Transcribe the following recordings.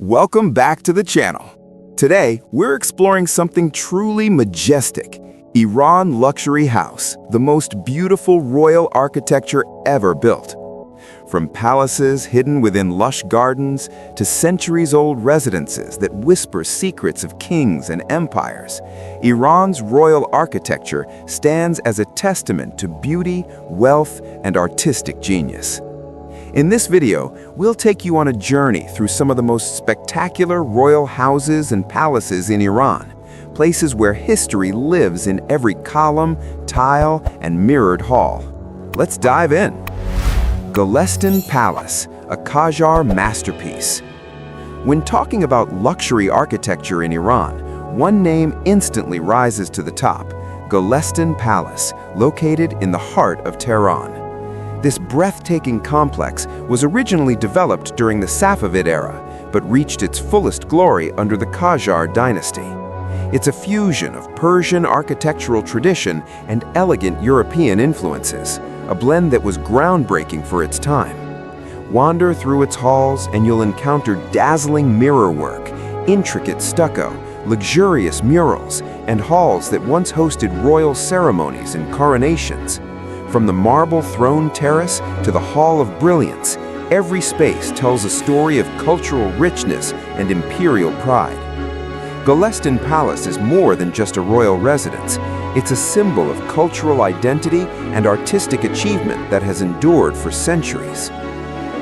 Welcome back to the channel. Today, we're exploring something truly majestic, Iran Luxury House, the most beautiful royal architecture ever built. From palaces hidden within lush gardens to centuries-old residences that whisper secrets of kings and empires, Iran's royal architecture stands as a testament to beauty, wealth, and artistic genius. In this video, we'll take you on a journey through some of the most spectacular royal houses and palaces in Iran, places where history lives in every column, tile, and mirrored hall. Let's dive in. Golestan Palace, a Qajar masterpiece. When talking about luxury architecture in Iran, one name instantly rises to the top: Golestan Palace, located in the heart of Tehran. This breathtaking complex was originally developed during the Safavid era, but reached its fullest glory under the Qajar dynasty. It's a fusion of Persian architectural tradition and elegant European influences, a blend that was groundbreaking for its time. Wander through its halls and you'll encounter dazzling mirrorwork, intricate stucco, luxurious murals, and halls that once hosted royal ceremonies and coronations. From the marble throne terrace to the Hall of Brilliance, every space tells a story of cultural richness and imperial pride. Golestan Palace is more than just a royal residence. It's a symbol of cultural identity and artistic achievement that has endured for centuries.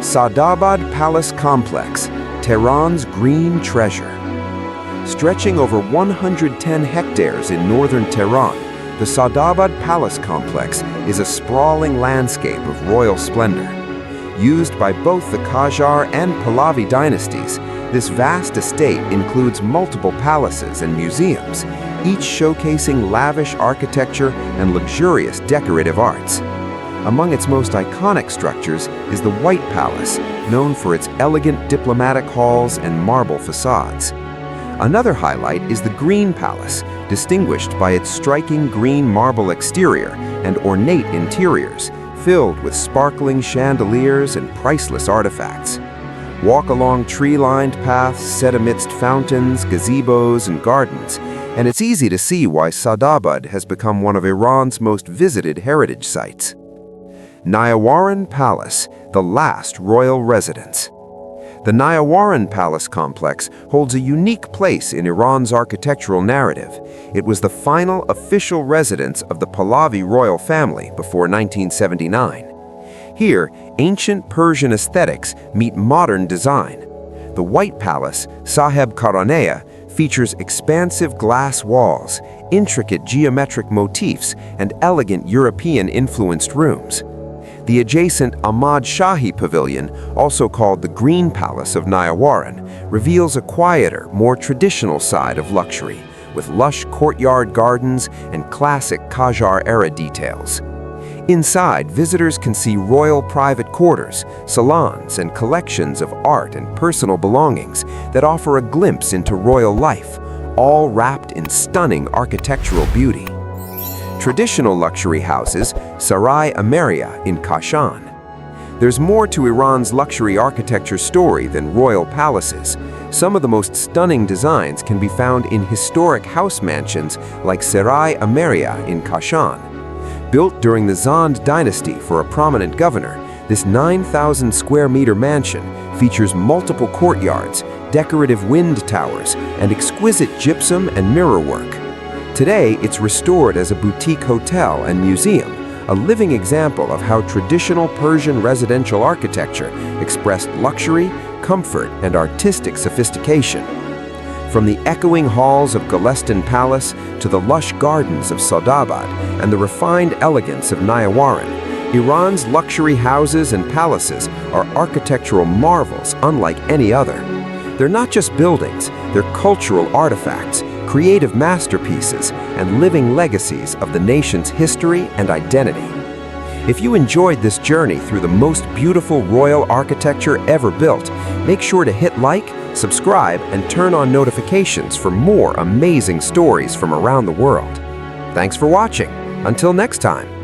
Sadabad Palace Complex, Tehran's green treasure. Stretching over 110 hectares in northern Tehran, the Sadabad Palace Complex is a sprawling landscape of royal splendor. Used by both the Qajar and Pahlavi dynasties, this vast estate includes multiple palaces and museums, each showcasing lavish architecture and luxurious decorative arts. Among its most iconic structures is the White Palace, known for its elegant diplomatic halls and marble facades. Another highlight is the Green Palace, distinguished by its striking green marble exterior and ornate interiors, filled with sparkling chandeliers and priceless artifacts. Walk along tree-lined paths set amidst fountains, gazebos, and gardens, and it's easy to see why Sadabad has become one of Iran's most visited heritage sites. Nayawaran Palace, the last royal residence. The Nayawaran Palace complex holds a unique place in Iran's architectural narrative. It was the final official residence of the Pahlavi royal family before 1979. Here, ancient Persian aesthetics meet modern design. The White Palace, Saheb Karanea, features expansive glass walls, intricate geometric motifs, and elegant European-influenced rooms. The adjacent Ahmad Shahi Pavilion, also called the Green Palace of Nayawaran, reveals a quieter, more traditional side of luxury, with lush courtyard gardens and classic Qajar-era details. Inside, visitors can see royal private quarters, salons, and collections of art and personal belongings that offer a glimpse into royal life, all wrapped in stunning architectural beauty. Traditional luxury houses, Sarai Ameria in Kashan. There's more to Iran's luxury architecture story than royal palaces. Some of the most stunning designs can be found in historic house mansions like Sarai Ameria in Kashan. Built during the Zand dynasty for a prominent governor, this 9,000 square meter mansion features multiple courtyards, decorative wind towers, and exquisite gypsum and mirrorwork. Today, it's restored as a boutique hotel and museum, a living example of how traditional Persian residential architecture expressed luxury, comfort, and artistic sophistication. From the echoing halls of Golestan Palace to the lush gardens of Sadabad and the refined elegance of Nayawaran, Iran's luxury houses and palaces are architectural marvels unlike any other. They're not just buildings, they're cultural artifacts, creative masterpieces, and living legacies of the nation's history and identity. If you enjoyed this journey through the most beautiful royal architecture ever built, make sure to hit like, subscribe, and turn on notifications for more amazing stories from around the world. Thanks for watching. Until next time.